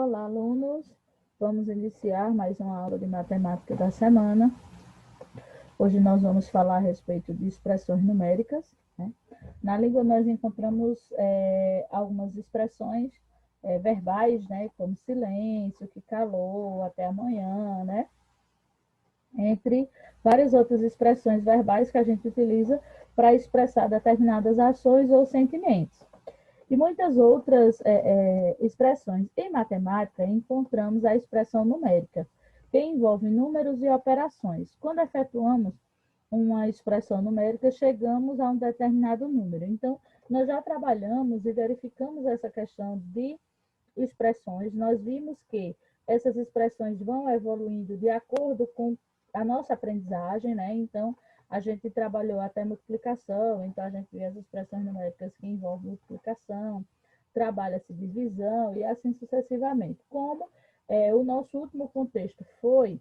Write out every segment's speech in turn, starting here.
Olá, alunos! Vamos iniciar mais uma aula de matemática da semana. Hoje nós vamos falar a respeito de expressões numéricas, né? Na língua nós encontramos algumas expressões verbais, né? Como silêncio, que calor, até amanhã, né? Entre várias outras expressões verbais que a gente utiliza para expressar determinadas ações ou sentimentos. E muitas outras expressões. Em matemática, encontramos a expressão numérica, que envolve números e operações. Quando efetuamos uma expressão numérica, chegamos a um determinado número. Então, nós já trabalhamos e verificamos essa questão de expressões. Nós vimos que essas expressões vão evoluindo de acordo com a nossa aprendizagem, né? Então, a gente trabalhou até multiplicação, então a gente vê as expressões numéricas que envolvem multiplicação, trabalha-se divisão e assim sucessivamente. Como o nosso último contexto foi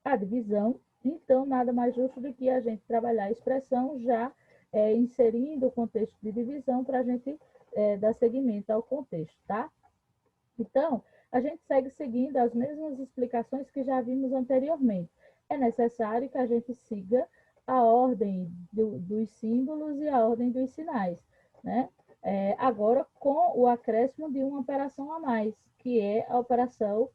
a divisão, então nada mais justo do que a gente trabalhar a expressão já inserindo o contexto de divisão para a gente dar seguimento ao contexto, tá? Então, a gente segue seguindo as mesmas explicações que já vimos anteriormente. É necessário que a gente siga a ordem dos símbolos e a ordem dos sinais, né? Agora, com o acréscimo de uma operação a mais, que é a operação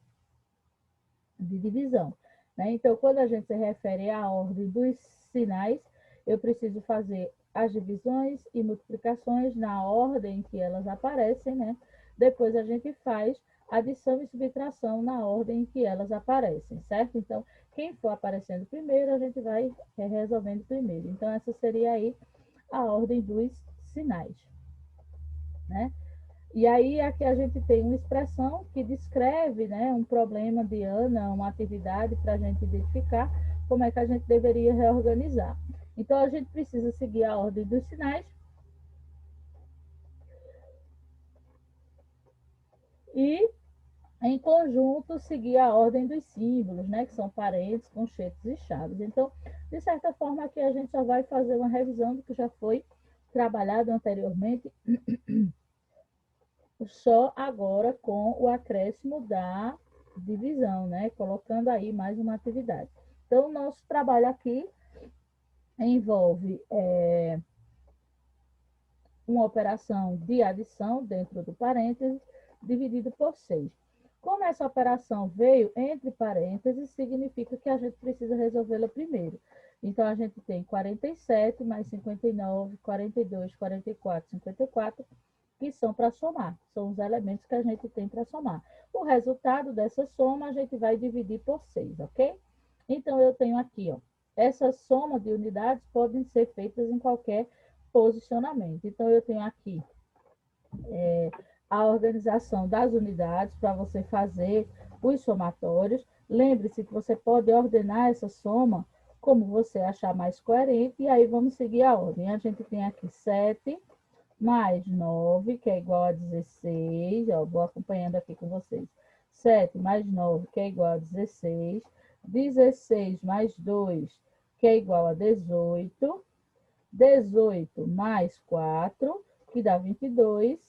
de divisão, né? Então, quando a gente se refere à ordem dos sinais, eu preciso fazer as divisões e multiplicações na ordem que elas aparecem, né? Depois a gente faz adição e subtração na ordem que elas aparecem, certo? Então, quem for aparecendo primeiro, a gente vai resolvendo primeiro. Então, essa seria aí a ordem dos sinais, né? E aí, aqui a gente tem uma expressão que descreve, né, um problema de Ana, uma atividade para a gente identificar como é que a gente deveria reorganizar. Então, a gente precisa seguir a ordem dos sinais e, em conjunto, seguir a ordem dos símbolos, né, que são parênteses, conchetes e chaves. Então, de certa forma, aqui a gente só vai fazer uma revisão do que já foi trabalhado anteriormente, só agora com o acréscimo da divisão, né? Colocando aí mais uma atividade. Então, o nosso trabalho aqui envolve uma operação de adição dentro do parênteses, dividido por 6. Como essa operação veio entre parênteses, significa que a gente precisa resolvê-la primeiro. Então, a gente tem 47 mais 59, 42, 44, 54, que são para somar. São os elementos que a gente tem para somar. O resultado dessa soma a gente vai dividir por 6, ok? Então, eu tenho aqui, ó, essa soma de unidades podem ser feitas em qualquer posicionamento. Então, eu tenho aqui a organização das unidades para você fazer os somatórios. Lembre-se que você pode ordenar essa soma como você achar mais coerente, e aí vamos seguir a ordem. A gente tem aqui 7 mais 9, que é igual a 16, ó, vou acompanhando aqui com vocês. 7 mais 9, que é igual a 16. 16 mais 2, que é igual a 18. 18 mais 4, que dá 22.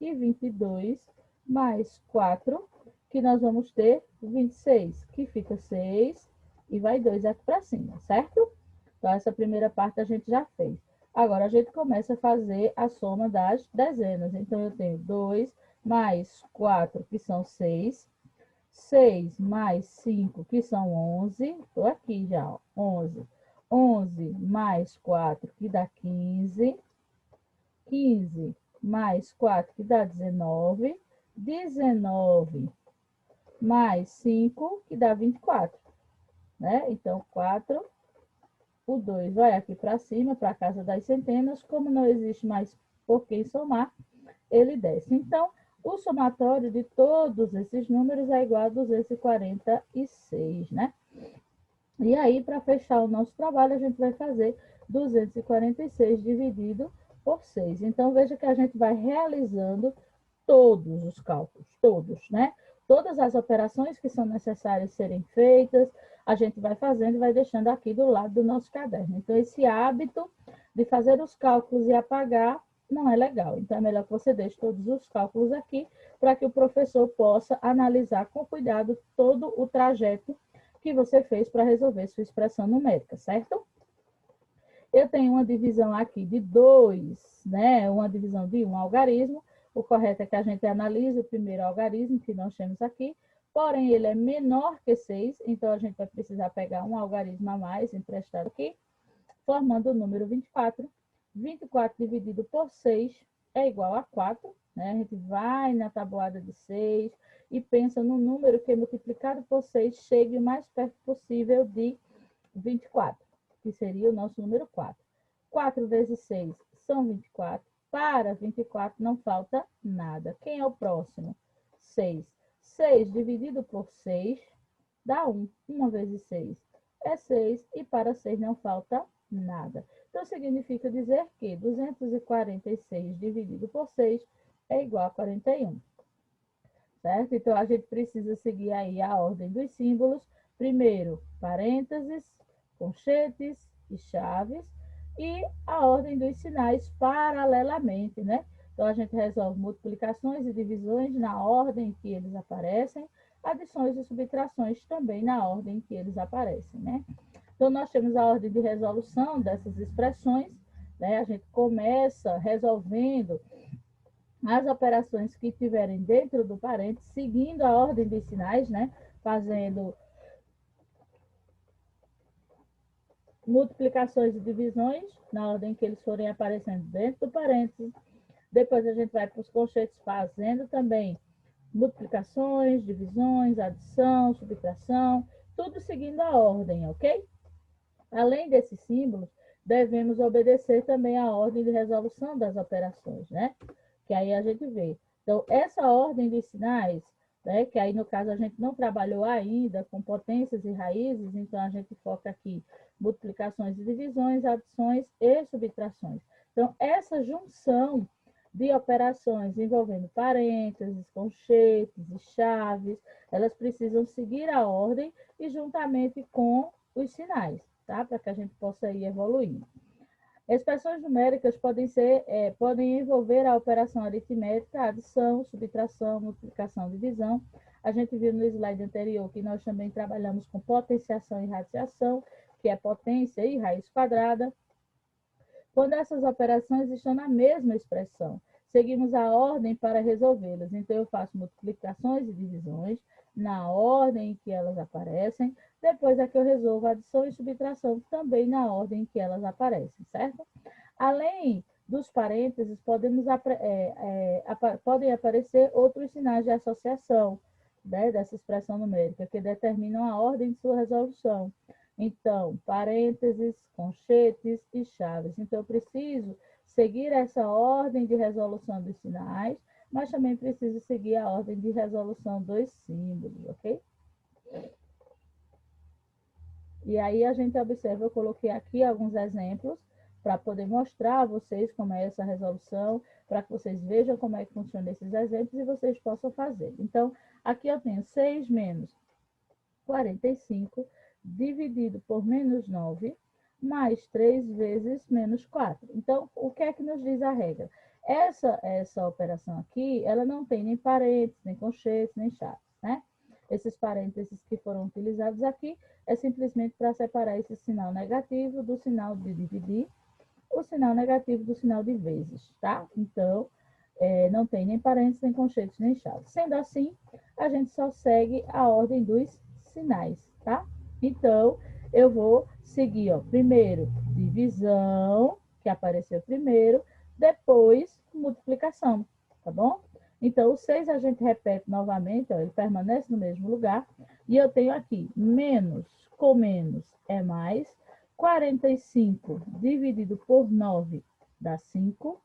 E 22 mais 4, que nós vamos ter 26, que fica 6, e vai 2 aqui para cima, certo? Então, essa primeira parte a gente já fez. Agora, a gente começa a fazer a soma das dezenas. Então, eu tenho 2 mais 4, que são 6. 6 mais 5, que são 11. Estou aqui já, ó, 11. 11 mais 4, que dá 15. 15 mais 4, que dá 19. 19 mais 5, que dá 24. Né? Então, 4... O 2 vai aqui para cima, para a casa das centenas. Como não existe mais por quem somar, ele desce. Então, o somatório de todos esses números é igual a 246, né? E aí, para fechar o nosso trabalho, a gente vai fazer 246 dividido por 6. Então, veja que a gente vai realizando todos os cálculos, todos, né? Todas as operações que são necessárias serem feitas, a gente vai fazendo e vai deixando aqui do lado do nosso caderno. Então, esse hábito de fazer os cálculos e apagar não é legal. Então, é melhor que você deixe todos os cálculos aqui para que o professor possa analisar com cuidado todo o trajeto que você fez para resolver sua expressão numérica, certo? Eu tenho uma divisão aqui de 2, né? Uma divisão de um algarismo. O correto é que a gente analise o primeiro algarismo que nós temos aqui, porém ele é menor que 6, então a gente vai precisar pegar um algarismo a mais emprestado aqui, formando o número 24. 24 dividido por 6 é igual a 4, né? A gente vai na tabuada de 6 e pensa no número que multiplicado por 6 chegue o mais perto possível de 24, que seria o nosso número 4. 4 vezes 6 são 24. Para 24 não falta nada. Quem é o próximo? 6. 6 dividido por 6 dá 1. 1 vezes 6 é 6 e para 6 não falta nada. Então, significa dizer que 246 dividido por 6 é igual a 41. Certo? Então, a gente precisa seguir aí a ordem dos símbolos. Primeiro, parênteses, conchetes e chaves. E a ordem dos sinais paralelamente, né? Então, a gente resolve multiplicações e divisões na ordem que eles aparecem, adições e subtrações também na ordem que eles aparecem, né? Então, nós temos a ordem de resolução dessas expressões, né? A gente começa resolvendo as operações que tiverem dentro do parênteses, seguindo a ordem de sinais, né? Fazendo multiplicações e divisões na ordem que eles forem aparecendo dentro do parênteses. Depois a gente vai para os conchetes fazendo também multiplicações, divisões, adição, subtração, tudo seguindo a ordem, ok? Além desses símbolos, devemos obedecer também a ordem de resolução das operações, né? Que aí a gente vê. Então, essa ordem de sinais, né, que aí no caso a gente não trabalhou ainda com potências e raízes, então a gente foca aqui multiplicações e divisões, adições e subtrações. Então, essa junção de operações envolvendo parênteses, conchetes e chaves, elas precisam seguir a ordem e juntamente com os sinais, tá? Para que a gente possa ir evoluindo. Expressões numéricas podem envolver a operação aritmética, adição, subtração, multiplicação, divisão. A gente viu no slide anterior que nós também trabalhamos com potenciação e radiação, que é potência e raiz quadrada. Quando essas operações estão na mesma expressão, seguimos a ordem para resolvê-las. Então, eu faço multiplicações e divisões na ordem em que elas aparecem, depois é que eu resolvo adição e subtração também na ordem em que elas aparecem, certo? Além dos parênteses, podem aparecer outros sinais de associação, né, dessa expressão numérica, que determinam a ordem de sua resolução. Então, parênteses, conchetes e chaves. Então, eu preciso seguir essa ordem de resolução dos sinais, mas também preciso seguir a ordem de resolução dos símbolos, ok? E aí a gente observa, eu coloquei aqui alguns exemplos para poder mostrar a vocês como é essa resolução, para que vocês vejam como é que funciona esses exemplos e vocês possam fazer. Então, aqui eu tenho 6 menos 45 dividido por menos 9, mais 3 vezes menos 4. Então, o que é que nos diz a regra? Essa operação aqui, ela não tem nem parênteses, nem conchetes, nem chaves, né? Esses parênteses que foram utilizados aqui é simplesmente para separar esse sinal negativo do sinal de dividir, o sinal negativo do sinal de vezes, tá? Então, não tem nem parênteses, nem conchetes, nem chaves. Sendo assim, a gente só segue a ordem dos sinais, tá? Então, eu vou seguir, ó, primeiro divisão, que apareceu primeiro, depois multiplicação, tá bom? Então, o 6 a gente repete novamente, ó, ele permanece no mesmo lugar, e eu tenho aqui menos com menos é mais, 45 dividido por 9 dá 5,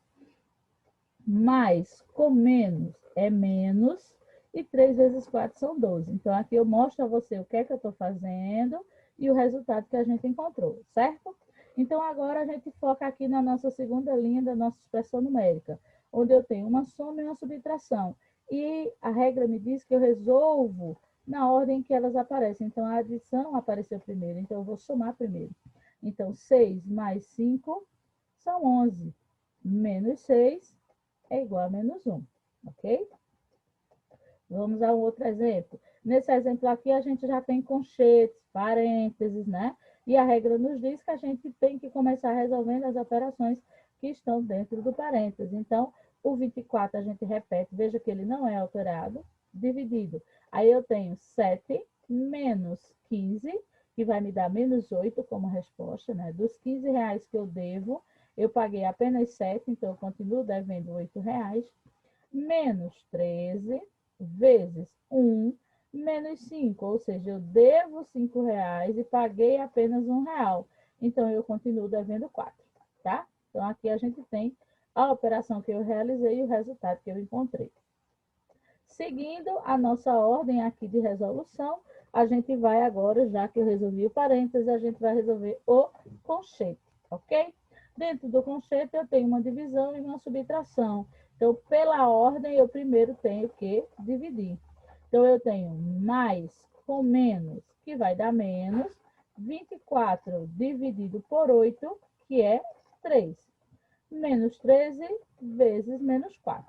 mais com menos é menos, e 3 vezes 4 são 12. Então, aqui eu mostro a você o que é que eu estou fazendo e o resultado que a gente encontrou, certo? Então, agora a gente foca aqui na nossa segunda linha da nossa expressão numérica, onde eu tenho uma soma e uma subtração. E a regra me diz que eu resolvo na ordem que elas aparecem. Então, a adição apareceu primeiro, então eu vou somar primeiro. Então, 6 mais 5 são 11. menos 6 é igual a menos 1, ok? Vamos a um outro exemplo. Nesse exemplo aqui, a gente já tem conchetes, parênteses, né? E a regra nos diz que a gente tem que começar resolvendo as operações que estão dentro do parênteses. Então, o 24 a gente repete, veja que ele não é alterado, dividido. Aí eu tenho 7 menos 15, que vai me dar menos 8 como resposta, né? Dos 15 reais que eu devo, eu paguei apenas 7, então eu continuo devendo 8 reais, menos 13 vezes 1 menos 5, ou seja, eu devo 5 reais e paguei apenas 1 real. Então, eu continuo devendo 4, tá? Então, aqui a gente tem a operação que eu realizei e o resultado que eu encontrei. Seguindo a nossa ordem aqui de resolução, a gente vai agora, já que eu resolvi o parênteses, a gente vai resolver o conchete, ok? Dentro do conchete, eu tenho uma divisão e uma subtração. Então, pela ordem, eu primeiro tenho que dividir. Então, eu tenho mais com menos, que vai dar menos, 24 dividido por 8, que é 3. Menos 13 vezes menos 4.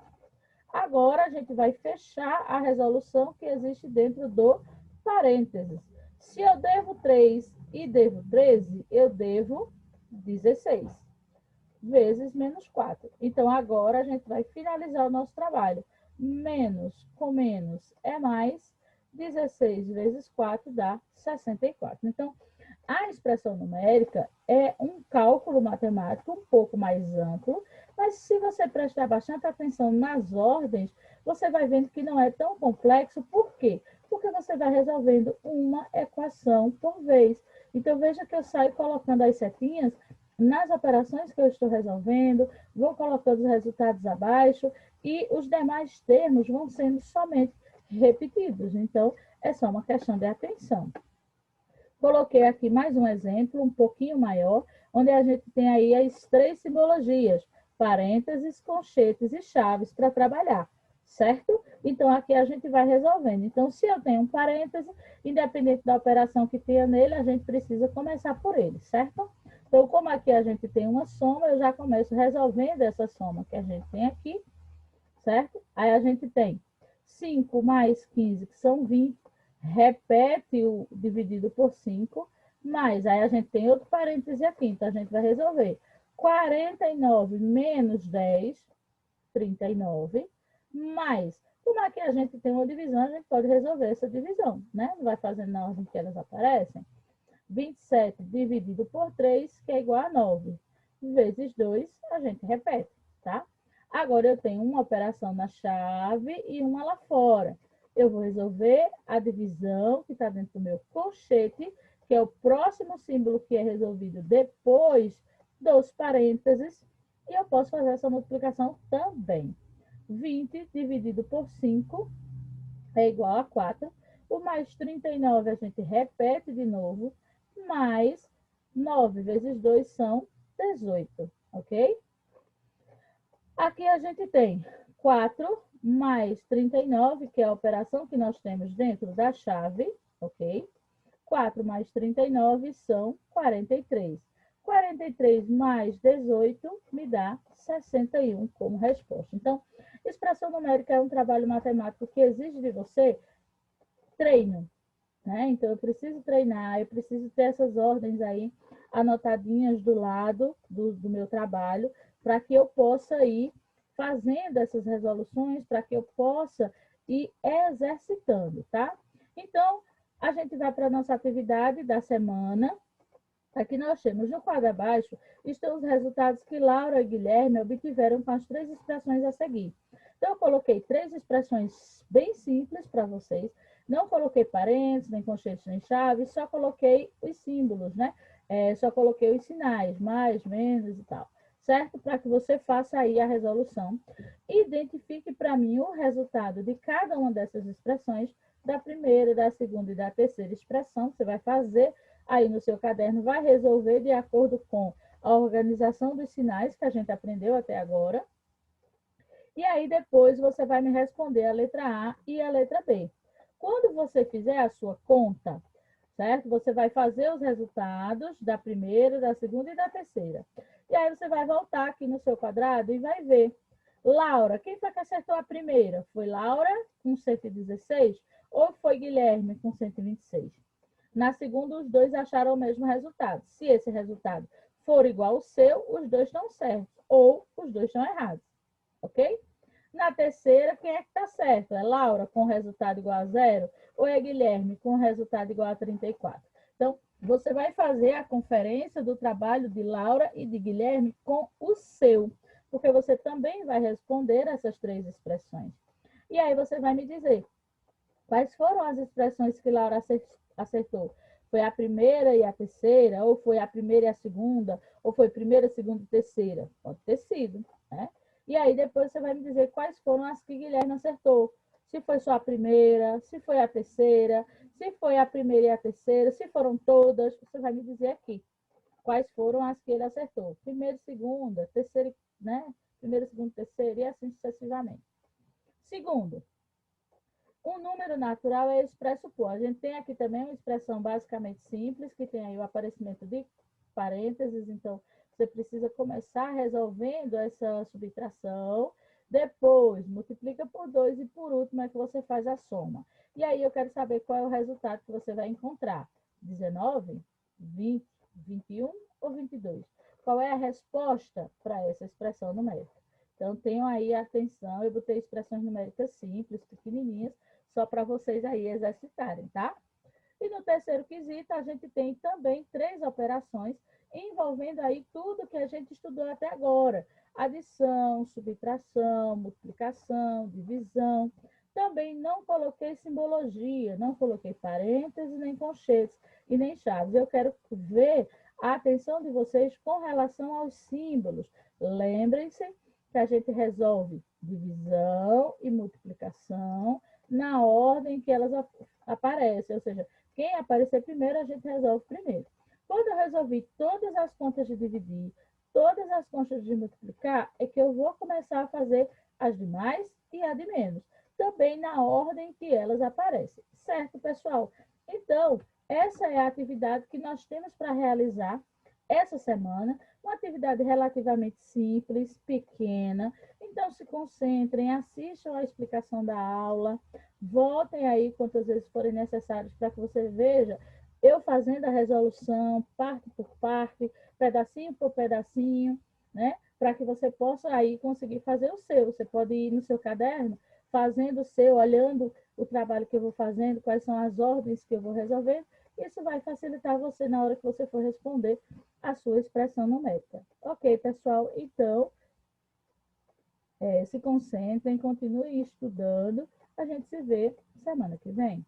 Agora, a gente vai fechar a resolução que existe dentro do parênteses. Se eu devo 3 e devo 13, eu devo 16 vezes menos 4. Então, agora a gente vai finalizar o nosso trabalho. Menos com menos é mais, 16 vezes 4 dá 64. Então, a expressão numérica é um cálculo matemático um pouco mais amplo, mas se você prestar bastante atenção nas ordens, você vai vendo que não é tão complexo. Por quê? Porque você vai resolvendo uma equação por vez. Então, veja que eu saio colocando as setinhas nas operações que eu estou resolvendo, vou colocando os resultados abaixo e os demais termos vão sendo somente repetidos. Então, é só uma questão de atenção. Coloquei aqui mais um exemplo, um pouquinho maior, onde a gente tem aí as 3 simbologias, parênteses, conchetes e chaves para trabalhar, certo? Então, aqui a gente vai resolvendo. Então, se eu tenho um parêntese, independente da operação que tenha nele, a gente precisa começar por ele, certo? Então, como aqui a gente tem uma soma, eu já começo resolvendo essa soma que a gente tem aqui, certo? Aí a gente tem 5 mais 15, que são 20, repete o dividido por 5, mais, aí a gente tem outro parêntese aqui, então a gente vai resolver. 49 menos 10, 39, mais, como aqui a gente tem uma divisão, a gente pode resolver essa divisão, né? Não vai fazendo na ordem que elas aparecem. 27 dividido por 3, que é igual a 9, vezes 2, a gente repete, tá? Agora, eu tenho uma operação na chave e uma lá fora. Eu vou resolver a divisão que está dentro do meu colchete, que é o próximo símbolo que é resolvido depois dos parênteses, e eu posso fazer essa multiplicação também. 20 dividido por 5 é igual a 4. O mais 39 a gente repete de novo, mais 9 vezes 2 são 18, ok? Aqui a gente tem 4 mais 39, que é a operação que nós temos dentro da chave, ok? 4 mais 39 são 43. 43 mais 18 me dá 61 como resposta. Então, expressão numérica é um trabalho matemático que exige de você treino, né? Então, eu preciso treinar, eu preciso ter essas ordens aí anotadinhas do lado do meu trabalho, para que eu possa ir fazendo essas resoluções, para que eu possa ir exercitando, tá? Então, a gente vai para a nossa atividade da semana. Aqui nós temos no quadro abaixo, estão os resultados que Laura e Guilherme obtiveram com as 3 expressões a seguir. Então, eu coloquei 3 expressões bem simples para vocês. Não coloquei parênteses, nem conchetes, nem chaves, só coloquei os símbolos, né? Só coloquei os sinais, mais, menos e tal, certo? Para que você faça aí a resolução. Identifique para mim o resultado de cada uma dessas expressões, da primeira, da segunda e da terceira expressão. Você vai fazer aí no seu caderno, vai resolver de acordo com a organização dos sinais que a gente aprendeu até agora. E aí depois você vai me responder a letra A e a letra B. Quando você fizer a sua conta, certo? Você vai fazer os resultados da primeira, da segunda e da terceira. E aí você vai voltar aqui no seu quadrado e vai ver. Laura, quem foi que acertou a primeira? Foi Laura com 116 ou foi Guilherme com 126? Na segunda, os dois acharam o mesmo resultado. Se esse resultado for igual ao seu, os dois estão certos ou os dois estão errados, ok? Na terceira, quem é que está certo? É Laura com resultado igual a 0 ou é Guilherme com resultado igual a 34? Então, você vai fazer a conferência do trabalho de Laura e de Guilherme com o seu, porque você também vai responder essas três expressões. E aí você vai me dizer quais foram as expressões que Laura acertou. Foi a primeira e a terceira, ou foi a primeira e a segunda, ou foi primeira, segunda e terceira? Pode ter sido, né? E aí depois você vai me dizer quais foram as que Guilherme acertou. Se foi só a primeira, se foi a terceira, se foi a primeira e a terceira, se foram todas, você vai me dizer aqui quais foram as que ele acertou. Primeira, segunda, terceira, né? Primeira, segunda, terceira e assim sucessivamente. Segundo, um número natural é expresso por. A gente tem aqui também uma expressão basicamente simples, que tem aí o aparecimento de parênteses, então você precisa começar resolvendo essa subtração, depois multiplica por 2 e por último é que você faz a soma. E aí eu quero saber qual é o resultado que você vai encontrar. 19, 20, 21 ou 22? Qual é a resposta para essa expressão numérica? Então, tenham aí atenção, eu botei expressões numéricas simples, pequenininhas, só para vocês aí exercitarem, tá? E no terceiro quesito, a gente tem também 3 operações envolvendo aí tudo que a gente estudou até agora. Adição, subtração, multiplicação, divisão. Também não coloquei simbologia, não coloquei parênteses, nem conchetes e nem chaves. Eu quero ver a atenção de vocês com relação aos símbolos. Lembrem-se que a gente resolve divisão e multiplicação na ordem que elas aparecem, ou seja, quem aparecer primeiro, a gente resolve primeiro. Quando eu resolvi todas as contas de dividir, todas as contas de multiplicar, é que eu vou começar a fazer as de mais e a de menos, também na ordem que elas aparecem. Certo, pessoal? Então, essa é a atividade que nós temos para realizar essa semana, uma atividade relativamente simples, pequena. Então, se concentrem, assistam a explicação da aula, voltem aí quantas vezes forem necessárias para que você veja eu fazendo a resolução, parte por parte, pedacinho por pedacinho, né? Para que você possa aí conseguir fazer o seu. Você pode ir no seu caderno, fazendo o seu, olhando o trabalho que eu vou fazendo, quais são as ordens que eu vou resolver. Isso vai facilitar você na hora que você for responder a sua expressão numérica. Ok, pessoal? Então, se concentrem, continuem estudando. A gente se vê semana que vem.